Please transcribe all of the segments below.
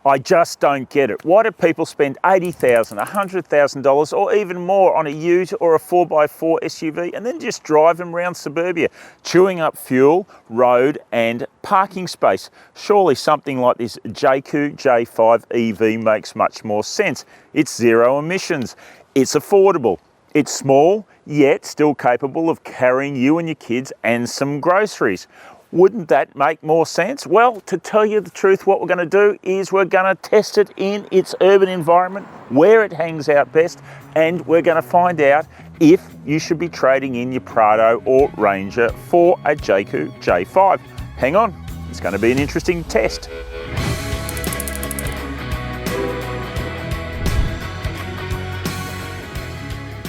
I just don't get it. Why do people spend $80,000, $100,000 or even more on a ute or a 4x4 SUV and then just drive them around suburbia, chewing up fuel, road and parking space? Surely something like this Jaecoo J5 EV makes much more sense. It's zero emissions, it's affordable, it's small, yet still capable of carrying you and your kids and some groceries. Wouldn't that make more sense? Well, to tell you the truth, what we're going to do is we're going to test it in its urban environment, where it hangs out best, and we're going to find out if you should be trading in your Prado or Ranger for a Jaecoo J5. Hang on, it's going to be an interesting test.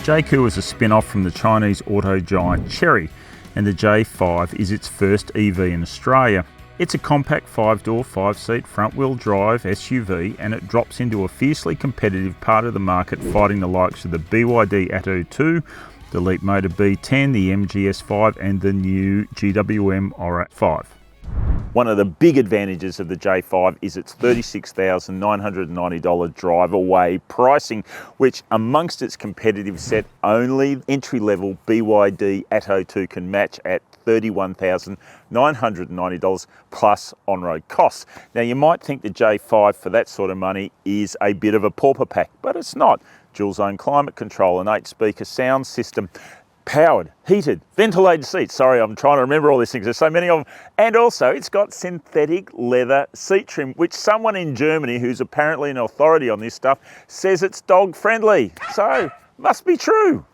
Jaecoo is a spin-off from the Chinese auto giant Chery, and the J5 is its first EV in Australia. It's a compact 5-door, 5-seat front-wheel drive SUV, and it drops into a fiercely competitive part of the market, fighting the likes of the BYD Atto 2, the Leapmotor B10, the MG S5 and the new GWM Aura 5. One of the big advantages of the J5 is its $36,990 drive-away pricing, which amongst its competitive set, only entry-level BYD Atto 2 can match at $31,990 plus on-road costs. Now you might think the J5 for that sort of money is a bit of a pauper pack, but it's not. Dual zone climate control, an 8-speaker sound system, powered, heated, ventilated seats. Sorry, I'm trying to remember all these things. There's so many of them. And also, it's got synthetic leather seat trim, which someone in Germany, who's apparently an authority on this stuff, says it's dog friendly. So, must be true.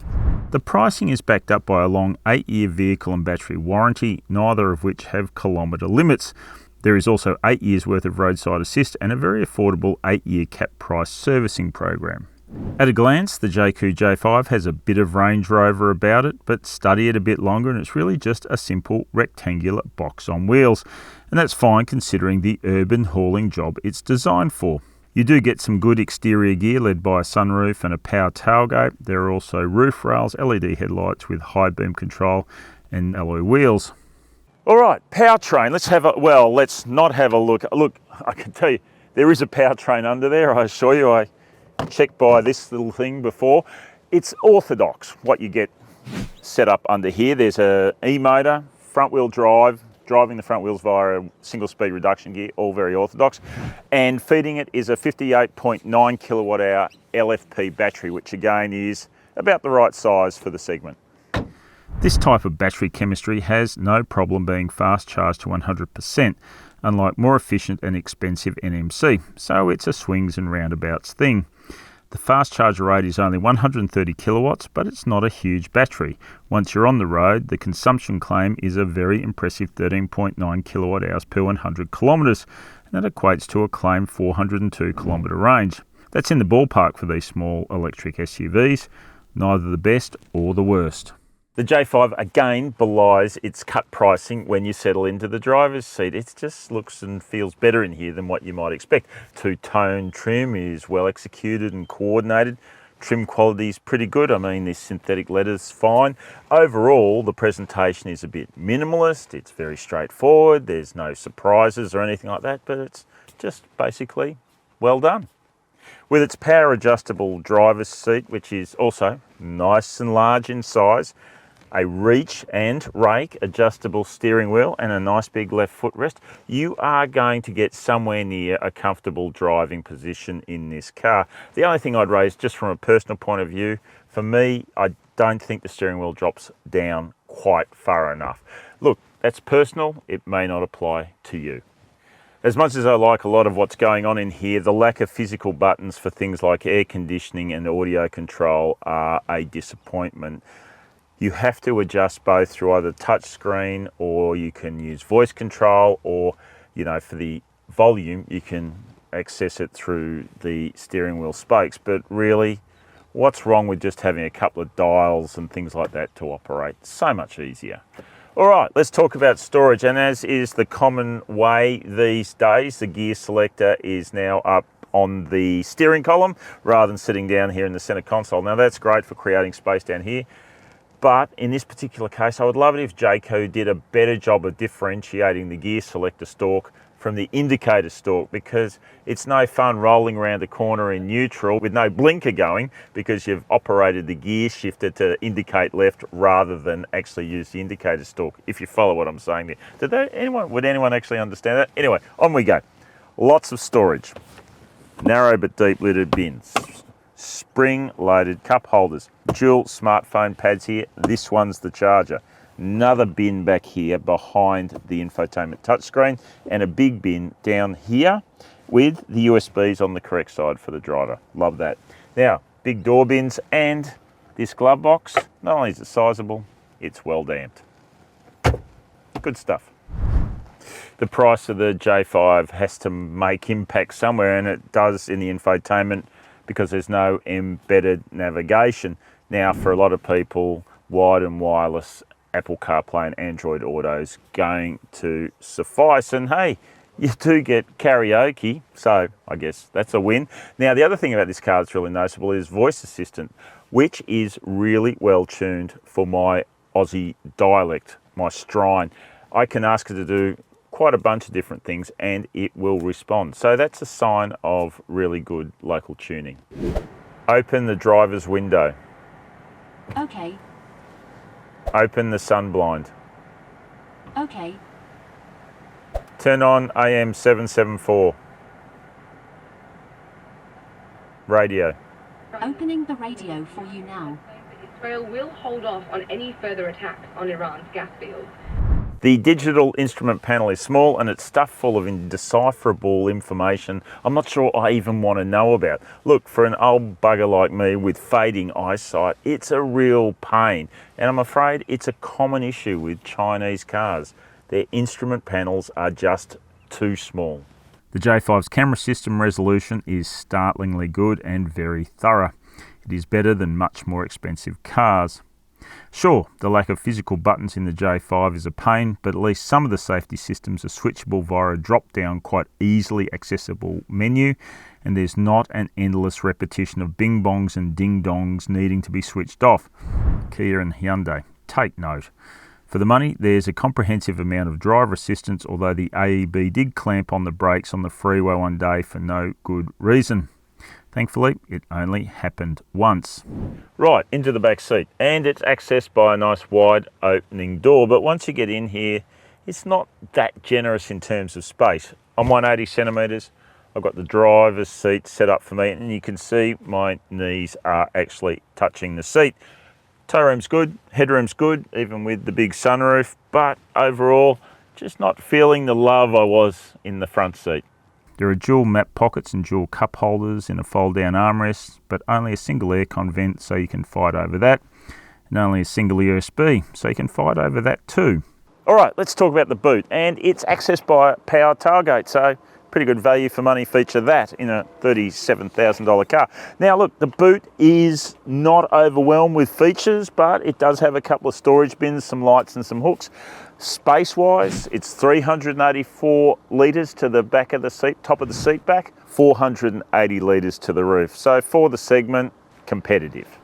The pricing is backed up by a long 8-year vehicle and battery warranty, neither of which have kilometre limits. There is also 8 years worth of roadside assist and a very affordable 8-year cap price servicing program. At a glance, the Jaecoo J5 has a bit of Range Rover about it, but study it a bit longer and it's really just a simple rectangular box on wheels. And that's fine considering the urban hauling job it's designed for. You do get some good exterior gear led by a sunroof and a power tailgate. There are also roof rails, LED headlights with high beam control and alloy wheels. All right, powertrain. Let's not have a look. Look, I can tell you, there is a powertrain under there, I assure you. I checked by this little thing before. It's orthodox what you get set up under here. There's a e-motor, front wheel drive, driving the front wheels via a single speed reduction gear, all very orthodox. And feeding it is a 58.9 kilowatt hour LFP battery, which again is about the right size for the segment. This type of battery chemistry has no problem being fast charged to 100%, unlike more efficient and expensive NMC, so it's a swings and roundabouts thing. The fast charger rate is only 130 kilowatts, but it's not a huge battery. Once you're on the road, the consumption claim is a very impressive 13.9 kilowatt hours per 100 kilometres, and that equates to a claimed 402 kilometre range. That's in the ballpark for these small electric SUVs, neither the best or the worst. The J5 again belies its cut pricing when you settle into the driver's seat. It just looks and feels better in here than what you might expect. Two-tone trim is well executed and coordinated. Trim quality is pretty good. I mean, this synthetic leather's fine. Overall, the presentation is a bit minimalist. It's very straightforward. There's no surprises or anything like that, but it's just basically well done. With its power adjustable driver's seat, which is also nice and large in size, a reach and rake adjustable steering wheel and a nice big left footrest, you are going to get somewhere near a comfortable driving position in this car. The only thing I'd raise just from a personal point of view, for me, I don't think the steering wheel drops down quite far enough. Look, that's personal, it may not apply to you. As much as I like a lot of what's going on in here, the lack of physical buttons for things like air conditioning and audio control are a disappointment. You have to adjust both through either touch screen, or you can use voice control, or, you know, for the volume, you can access it through the steering wheel spokes. But really, what's wrong with just having a couple of dials and things like that to operate? So much easier. All right, let's talk about storage. And as is the common way these days, the gear selector is now up on the steering column rather than sitting down here in the center console. Now that's great for creating space down here. But in this particular case, I would love it if Jaecoo did a better job of differentiating the gear selector stalk from the indicator stalk, because it's no fun rolling around the corner in neutral with no blinker going because you've operated the gear shifter to indicate left rather than actually use the indicator stalk, if you follow what I'm saying there. Would anyone actually understand that? Anyway, on we go. Lots of storage. Narrow but deep lidded bins. Spring-loaded cup holders. Dual smartphone pads here. This one's the charger. Another bin back here behind the infotainment touchscreen, and a big bin down here with the USBs on the correct side for the driver. Love that. Now, big door bins, and this glove box, not only is it sizable, it's well damped. Good stuff. The price of the J5 has to make impact somewhere, and it does in the infotainment because there's no embedded navigation. Now, for a lot of people, wired and wireless Apple CarPlay and Android Auto's going to suffice. And hey, you do get karaoke, so I guess that's a win. Now, the other thing about this car that's really noticeable is voice assistant, which is really well tuned for my Aussie dialect, my strine. I can ask it to do quite a bunch of different things and it will respond. So that's a sign of really good local tuning. Open the driver's window. Okay. Open the sun blind. Okay. Turn on AM 774. Radio. Opening the radio for you now. Israel will hold off on any further attacks on Iran's gas fields. The digital instrument panel is small and it's stuffed full of indecipherable information I'm not sure I even want to know about. Look, for an old bugger like me with fading eyesight, it's a real pain. And I'm afraid it's a common issue with Chinese cars. Their instrument panels are just too small. The J5's camera system resolution is startlingly good and very thorough. It is better than much more expensive cars. Sure, the lack of physical buttons in the J5 is a pain, but at least some of the safety systems are switchable via a drop-down, quite easily accessible menu, and there's not an endless repetition of bing-bongs and ding-dongs needing to be switched off. Kia and Hyundai, take note. For the money, there's a comprehensive amount of driver assistance, although the AEB did clamp on the brakes on the freeway one day for no good reason. Thankfully, it only happened once. Right, into the back seat, and it's accessed by a nice wide opening door, but once you get in here, it's not that generous in terms of space. I'm 180 centimetres, I've got the driver's seat set up for me, and you can see my knees are actually touching the seat. Toe room's good, headroom's good, even with the big sunroof, but overall, just not feeling the love I was in the front seat. There are dual map pockets and dual cup holders in a fold-down armrest, but only a single aircon vent, so you can fight over that, and only a single USB, so you can fight over that too. All right, let's talk about the boot, and it's accessed by a power tailgate, so pretty good value for money feature that in a $37,000 car. Now look, the boot is not overwhelmed with features, but it does have a couple of storage bins, some lights and some hooks. Space-wise, it's 384 litres to the back of the seat, top of the seat back, 480 litres to the roof. So for the segment, competitive.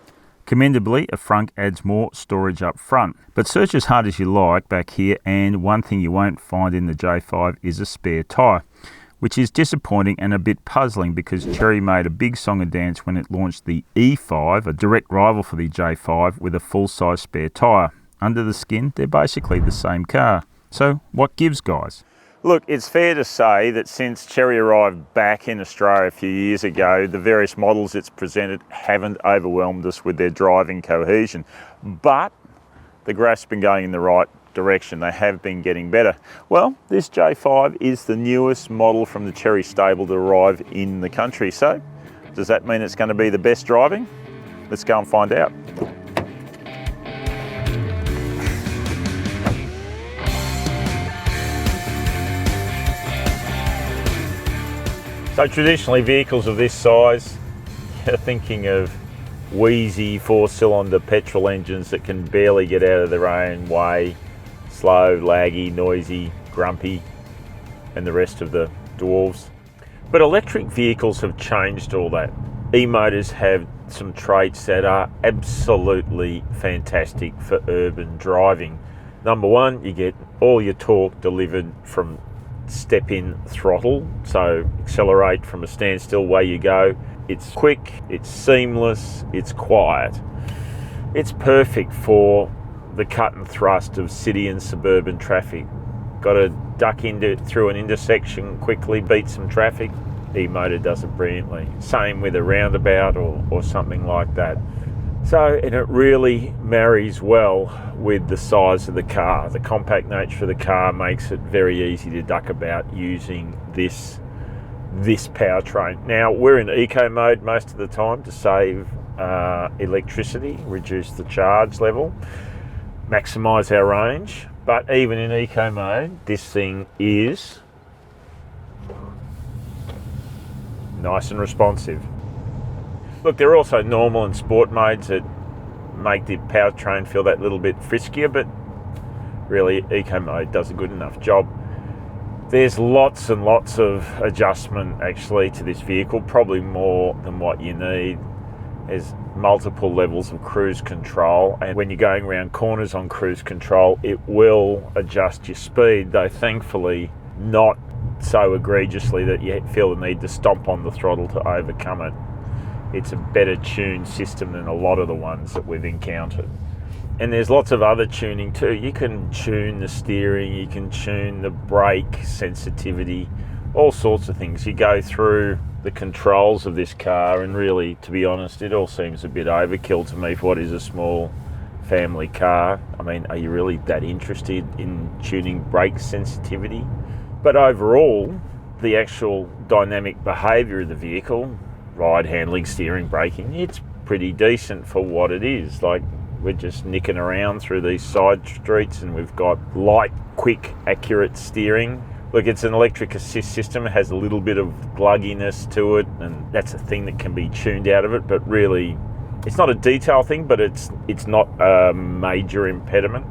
Commendably, a frunk adds more storage up front. But search as hard as you like back here, and one thing you won't find in the J5 is a spare tyre, which is disappointing and a bit puzzling because Chery made a big song and dance when it launched the E5, a direct rival for the J5, with a full-size spare tyre. Under the skin, they're basically the same car. So what gives, guys? Look, it's fair to say that since Chery arrived back in Australia a few years ago, the various models it's presented haven't overwhelmed us with their driving cohesion. But the graph's been going in the right direction. They have been getting better. Well, this J5 is the newest model from the Chery stable to arrive in the country. So does that mean it's going to be the best driving? Let's go and find out. So traditionally, vehicles of this size, you're thinking of wheezy four-cylinder petrol engines that can barely get out of their own way, slow, laggy, noisy, grumpy, and the rest of the dwarves. But electric vehicles have changed all that. E-motors have some traits that are absolutely fantastic for urban driving. Number one, you get all your torque delivered from step-in throttle, so accelerate from a standstill, away you go. It's quick, it's seamless, it's quiet. It's perfect for the cut and thrust of city and suburban traffic. Got to duck through an intersection quickly, beat some traffic. E-motor does it brilliantly. Same with a roundabout or something like that. So, and it really marries well with the size of the car. The compact nature of the car makes it very easy to duck about using this powertrain. Now, we're in eco mode most of the time to save electricity, reduce the charge level, maximise our range. But even in eco mode, this thing is nice and responsive. Look, there are also normal and sport modes that make the powertrain feel that little bit friskier, but really eco mode does a good enough job. There's lots and lots of adjustment actually to this vehicle, probably more than what you need. There's multiple levels of cruise control, and when you're going around corners on cruise control, it will adjust your speed, though thankfully not so egregiously that you feel the need to stomp on the throttle to overcome it. It's a better tuned system than a lot of the ones that we've encountered. And there's lots of other tuning too. You can tune the steering, you can tune the brake sensitivity, all sorts of things. You go through the controls of this car, and really, to be honest, it all seems a bit overkill to me for what is a small family car. I mean, are you really that interested in tuning brake sensitivity? But overall, the actual dynamic behaviour of the vehicle, ride, handling, steering, braking, it's pretty decent for what it is. Like, we're just nicking around through these side streets and we've got light, quick, accurate steering. Look, it's an electric assist system. It has a little bit of glugginess to it, and that's a thing that can be tuned out of it, but really, it's not a detail thing, but it's not a major impediment.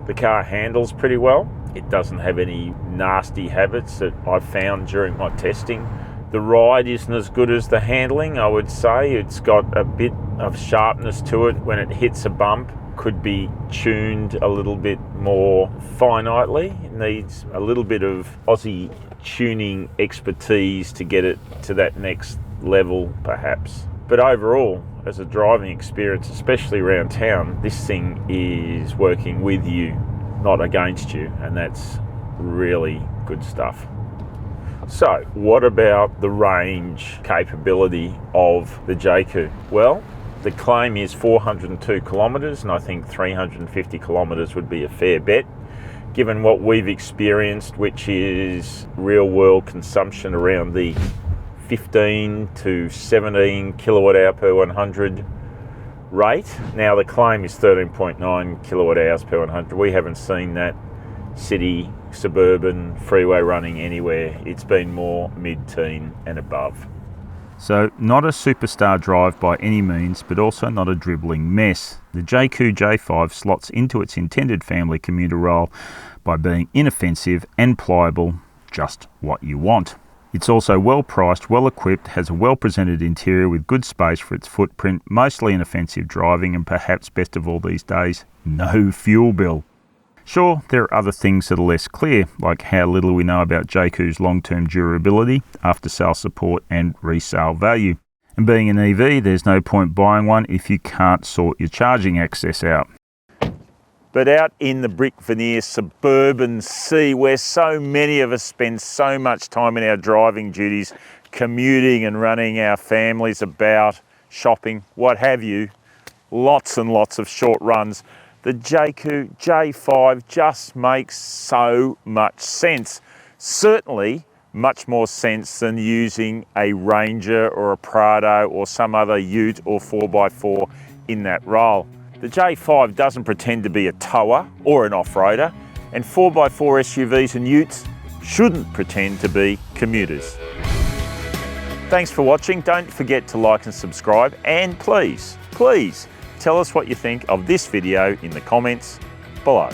The car handles pretty well. It doesn't have any nasty habits that I've found during my testing. The ride isn't as good as the handling, I would say. It's got a bit of sharpness to it when it hits a bump. Could be tuned a little bit more finitely. It needs a little bit of Aussie tuning expertise to get it to that next level, perhaps. But overall, as a driving experience, especially around town, this thing is working with you, not against you, and that's really good stuff. So, what about the range capability of the Jaecoo? Well, the claim is 402 kilometres, and I think 350 kilometres would be a fair bet, given what we've experienced, which is real-world consumption around the 15 to 17 kilowatt hour per 100 rate. Now, the claim is 13.9 kilowatt hours per 100. We haven't seen that city, suburban, freeway running anywhere. It's been more mid-teen and above. So, not a superstar drive by any means, but also not a dribbling mess. The Jaecoo J5 slots into its intended family commuter role by being inoffensive and pliable, just what you want. It's also well priced, well equipped, has a well presented interior with good space for its footprint, mostly inoffensive driving, and perhaps best of all these days, no fuel bill. Sure, there are other things that are less clear, like how little we know about Jaecoo's long-term durability, after-sale support and resale value. And being an EV, there's no point buying one if you can't sort your charging access out. But out in the brick veneer suburban sea, where so many of us spend so much time in our driving duties, commuting and running our families about, shopping, what have you, lots and lots of short runs, the Jaecoo J5 just makes so much sense. Certainly much more sense than using a Ranger or a Prado or some other ute or 4x4 in that role. The J5 doesn't pretend to be a tower or an off-roader, and 4x4 SUVs and utes shouldn't pretend to be commuters. Thanks for watching. Don't forget to like and subscribe, and please tell us what you think of this video in the comments below.